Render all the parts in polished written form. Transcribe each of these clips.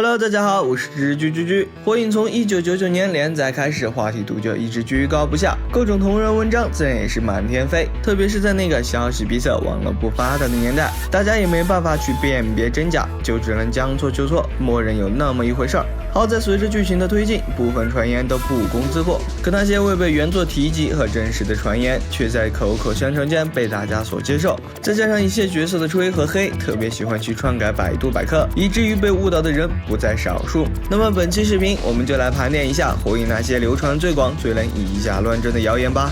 Hello， 大家好，我是日居。火影从1999年连载开始，话题度就一直居高不下，各种同人文章自然也是满天飞。特别是在那个消息闭塞、网络不发达的年代，大家也没办法去辨别真假，就只能将错就错，默认有那么一回事儿。好在随着剧情的推进，部分传言都不攻自破，可那些未被原作提及和真实的传言，却在口口相传间被大家所接受。再加上一些角色的吹和黑，特别喜欢去篡改百度百科，以至于被误导的人不在少数。那么本期视频我们就来盘点一下火影那些流传最广、最能以假乱真的谣言吧。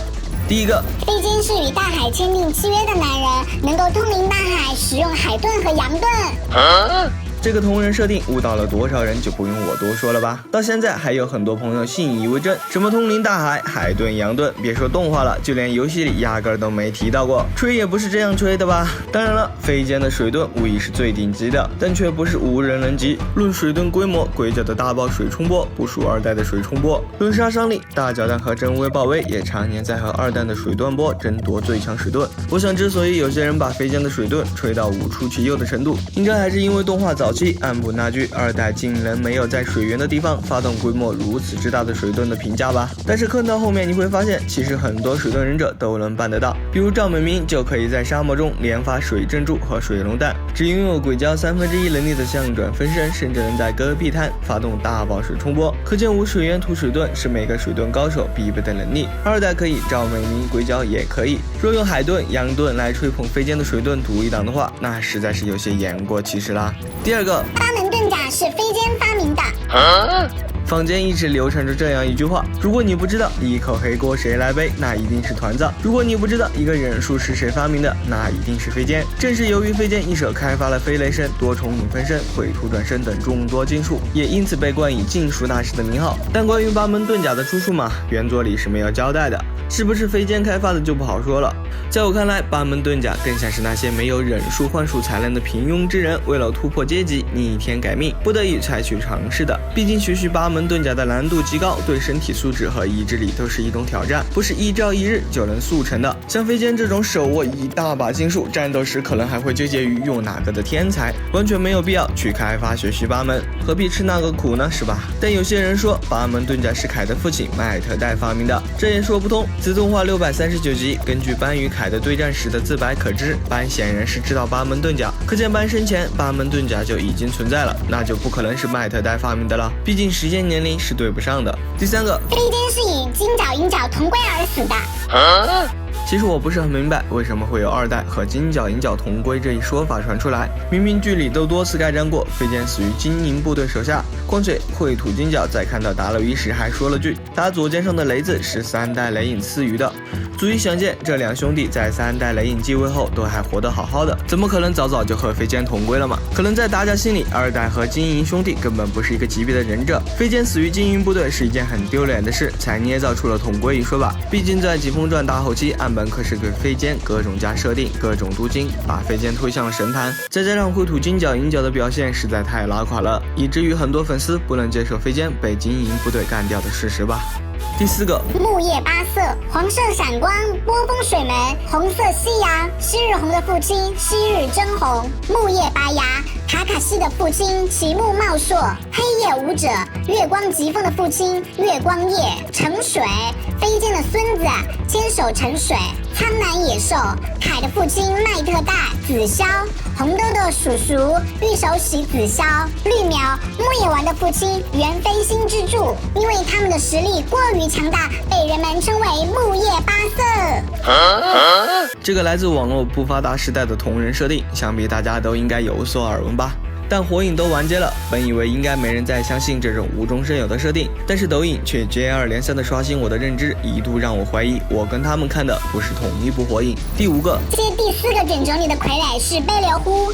第一个，飞间是与大海签订契约的男人，能够通灵大海，使用海盾和洋盾。这个同人设定误导了多少人就不用我多说了吧。到现在还有很多朋友信以为真，什么通灵大海、海盾、洋盾，别说动画了，就连游戏里压根都没提到过。吹也不是这样吹的吧。当然了，飞间的水盾无疑是最顶级的，但却不是无人能及。论水盾规模，龟甲的大爆水冲波不输二代的水冲波；论杀伤力，大脚弹和真威爆威也常年在和二代的水盾波争夺最强水盾。我想之所以有些人把飞间的水盾吹到无出其右的程度，应该还是因为动画早期岸部那句二代竟然没有在水源的地方发动规模如此之大的水盾的评价吧。但是看到后面你会发现，其实很多水盾忍者都能办得到，比如赵美明就可以在沙漠中连发水珍珠和水龙弹，只拥有鬼蛟1/3能力的象转分身，甚至能在戈壁滩发动大爆水冲波。可见无水源吐水盾是每个水盾高手必备的能力。二代可以，赵美明鬼蛟也可以。若用海盾、洋盾来吹捧飞间的水盾独一档的话，那实在是有些言过其实啦。第二个，八门遁甲是飞间发明的。坊间一直流传着这样一句话：如果你不知道一口黑锅谁来背，那一定是团子；如果你不知道一个忍术是谁发明的，那一定是飞间。正是由于飞间一手开发了飞雷神、多重影分身、秽土转身等众多禁术，也因此被冠以禁术大师的名号。但关于八门遁甲的出处嘛，原作里是没有交代的，是不是飞间开发的就不好说了。在我看来，八门遁甲更像是那些没有忍术幻术才能的平庸之人，为了突破阶级、逆天改命，不得已采取尝试的。毕竟学习八门遁甲的难度极高，对身体素质和意志力都是一种挑战，不是一朝一日就能速成的。像飞间这种手握一大把禁术，战斗时可能还会纠结于用哪个的天才，完全没有必要去开发学习八门，何必吃那个苦呢，是吧？但有些人说八门遁甲是凯的父亲麦特戴发明的，这也说不通。自动画639集，根据班与凯的对战时的自白可知，班显然是知道八门遁甲，可见班生前八门遁甲就已经存在了，那就不可能是麦特戴发明的了，毕竟时间年龄是对不上的。第三个，飞间是以金角银角同归而死的。其实我不是很明白为什么会有二代和金角银角同归这一说法传出来，明明剧里都多次盖章过飞间死于金银部队手下，况且秽土金角在看到打娄一时还说了句他左肩上的雷字是3代雷影赐予的，足以想见这两兄弟在3代雷影继位后都还活得好好的，怎么可能早早就和飞间同归了嘛？可能在大家心里，二代和金银兄弟根本不是一个级别的忍者，飞间死于金银部队是一件很丢脸的事，才捏造出了同归一说吧。毕竟在疾风传大后期，岸本可是给飞间各种加设定、各种镀金，把飞间推向了神坛，再加上秽土金角银角的表现实在太拉垮了，以至于很多粉丝不能接受飞间被金银部队干掉的事实吧。第四个，木叶八色，黄色闪光，波风水门，红色夕阳，昔日红的父亲，昔日真红，木叶白牙，卡卡西的父亲，其木茂硕，黑夜舞者，月光疾风的父亲，月光夜，沉水，飞间的孙子，千手沉水，苍南野兽，凯的父亲麦特戴，紫霄，红豆豆叔叔，玉手洗紫霄，绿苗，木叶丸的父亲，元飞星之助，因为他们的实力过于强大，被人们称为木叶八色。这个来自网络不发达时代的同人设定，想必大家都应该有所耳闻吧。但火影都完结了，本以为应该没人再相信这种无中生有的设定，但是抖音却接二连三的刷新我的认知，一度让我怀疑我跟他们看的不是同一部火影。第五个，接第4个卷轴里的傀儡是悲流乎。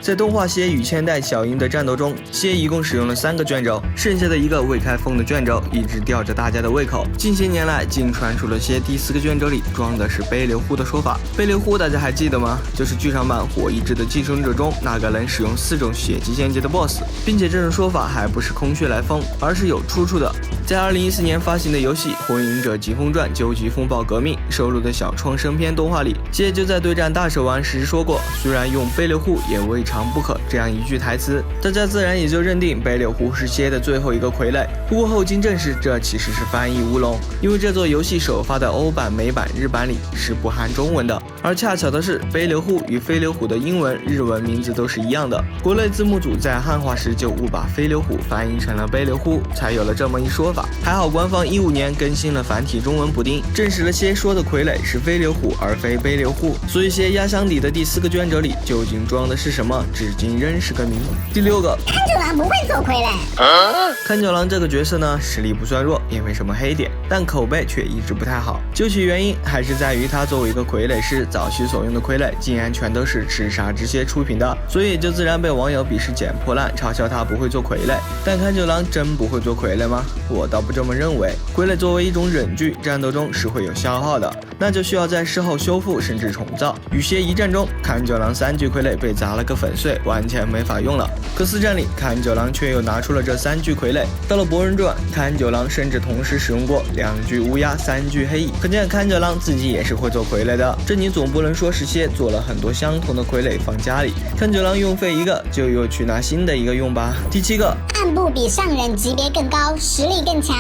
在动画蝎与千代小樱的战斗中，蝎一共使用了3个卷轴，剩下的一个未开封的卷轴一直吊着大家的胃口。近些年来，竟传出了蝎第4个卷轴里装的是悲流乎的说法。悲流乎大家还记得吗？就是剧场版火一之的寄生者中那个能使用4种血祭仙界的 BOSS， 并且这种说法还不是空穴来风，而是有出处的。在2014年发行的游戏《火影忍者疾风传：究极风暴革命》收录的小创生篇动画里，谢就在对战大蛇丸时说过，虽然用飞流户也未尝不可这样一句台词，大家自然也就认定飞流户是谢的最后一个傀儡。不过后经证实，这其实是翻译乌龙，因为这座游戏首发的欧版、美版、日版里是不含中文的，而恰巧的是，飞流户与飞流虎的英文、日文名字都是一样的，国内字幕组在汉化时就误把飞流虎翻译成了飞流户，才有了这么一说法。还好官方15年更新了繁体中文补丁，证实了些说的傀儡是飞流虎而非飞流户，所以些压箱底的第4个卷轴里究竟装的是什么，至今仍是个谜。第6个，看九郎不会做傀儡。看九郎这个角色呢，实力不算弱，也没什么黑点，但口碑却一直不太好。究其原因，还是在于他作为一个傀儡师，早期所用的傀儡竟然全都是赤砂之蝎出品的，所以也就自然被网友鄙视捡破烂，嘲笑他不会做傀儡。但看九郎真不会做傀儡吗？我倒不这么认为。傀儡作为一种忍具，战斗中是会有消耗的，那就需要在事后修复甚至重造。与蝎一战中，看九郎3具傀儡被砸了个粉碎，完全没法用了。可4战里，看九郎却又拿出了这3具傀儡。到了博人传，看九郎甚至同时使用过2具乌鸦、3具黑翼，可见看九郎自己也是会做傀儡的。这你总不能说是蝎做了很多相同的傀儡放家里，看九郎用废一个就又去拿新的一个用吧。第7个，暗部比上忍级别更高，实力更强。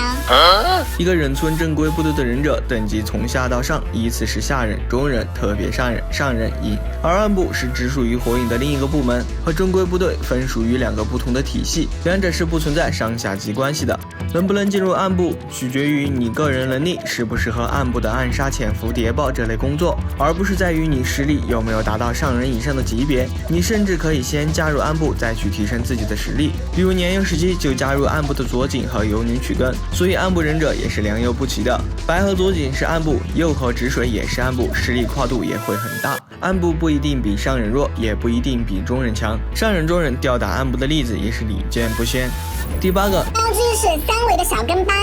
一个忍村正规部队的忍者等级从下到上依次是下忍、中忍、特别上忍、上忍一，而暗部是直属于火影的另一个部门，和正规部队分属于2个不同的体系，两者是不存在上下级关系的。能不能进入暗部，取决于你个人能力适不适合暗部的暗杀、潜伏、谍报这类工作，而不是在于你实力有没有达到上忍以上的级别。你甚至可以先加入暗部，再去提升自己的实力。比如年幼时期就加入暗部的佐井和游女曲根，所以暗部忍者也是良莠不齐的。白和佐井是暗部，右和直水也是暗部，实力跨度也会很大。暗部不一定比上忍弱，也不一定比中忍强，上忍、中忍吊打暗部的例子也是屡见不鲜。第8个，高知是3尾的小跟班。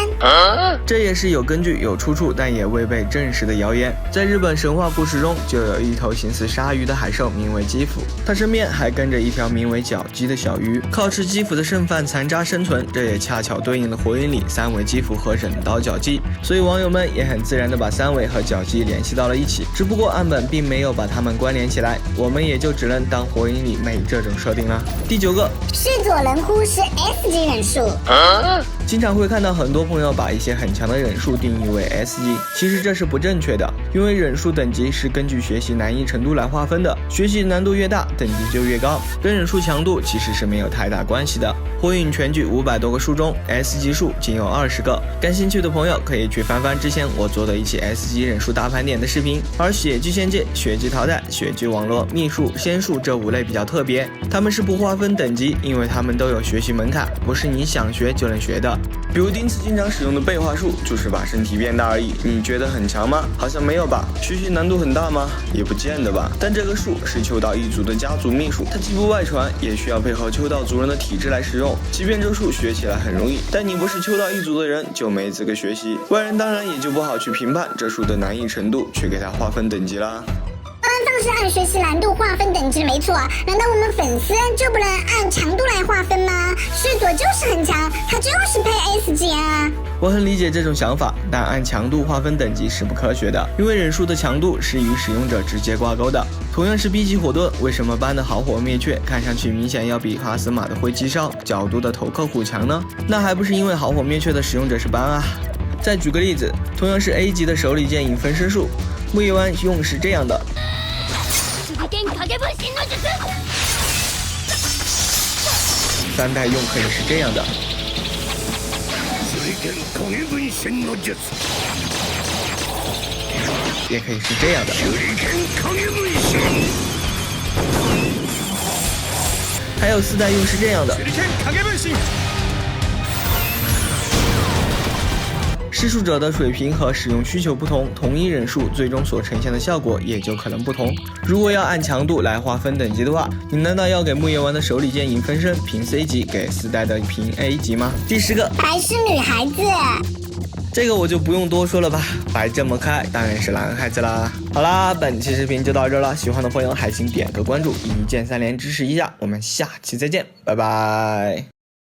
这也是有根据、有出处，但也未被证实的谣言。在日本神话故事中，就有一头形似鲨鱼的海兽，名为基辅，它身边还跟着一条名为角鸡的小鱼，靠吃基辅的剩饭残渣生存。这也恰巧对应了火影里3尾基辅和忍刀角鸡，所以网友们也很自然的把3尾和角鸡联系到了一起。只不过岸本并没有把它们关联起来，我们也就只能当火影里没这种设定了。第9个，须佐能乎是 S 级忍术。经常会看到很多朋友把一些很强的忍术定义为 S 级，其实这是不正确的，因为忍术等级是根据学习难易程度来划分的，学习难度越大，等级就越高，跟忍术强度其实是没有太大关系的。火影全剧500多个术中 ，S 级术仅有20个，感兴趣的朋友可以去翻翻之前我做的一期 S 级忍术大盘点的视频。而血祭仙界、血祭淘汰、血祭网络、秘术、仙术这5类比较特别，他们是不划分等级，因为他们都有学习门槛，不是你想学就能学的。比如丁次经常使用的背化术，就是把身体变大而已，你觉得很强吗？好像没有吧。学习难度很大吗？也不见得吧。但这个术是秋道一族的家族秘术，它既不外传，也需要配合秋道族人的体质来使用。即便这术学起来很容易，但你不是秋道一族的人，就没资格学习。外人当然也就不好去评判这术的难易程度，去给它划分等级啦。是按学习难度划分等级没错，难道我们粉丝就不能按强度来划分吗？须佐就是很强，他就是配 S 级啊。我很理解这种想法，但按强度划分等级是不科学的，因为忍术的强度是与使用者直接挂钩的。同样是 B 级火盾，为什么班的好火灭却看上去明显要比哈斯玛的灰鸡烧、角度的头克虎强呢？那还不是因为好火灭却的使用者是班啊。再举个例子，同样是 A 级的手里剑影分身术，木叶丸用是这样的。3代用可以是这样的，也可以是这样的，还有4代用是这样的。施术者的水平和使用需求不同，同一忍术最终所呈现的效果也就可能不同。如果要按强度来划分等级的话，你难道要给木叶丸的手里剑影分身评 C 级，给4代的评 A 级吗？第10个，白痴女孩子。这个我就不用多说了吧，白这么可爱当然是男孩子啦。好啦，本期视频就到这了，喜欢的朋友还请点个关注，一键3连支持一下，我们下期再见，拜拜。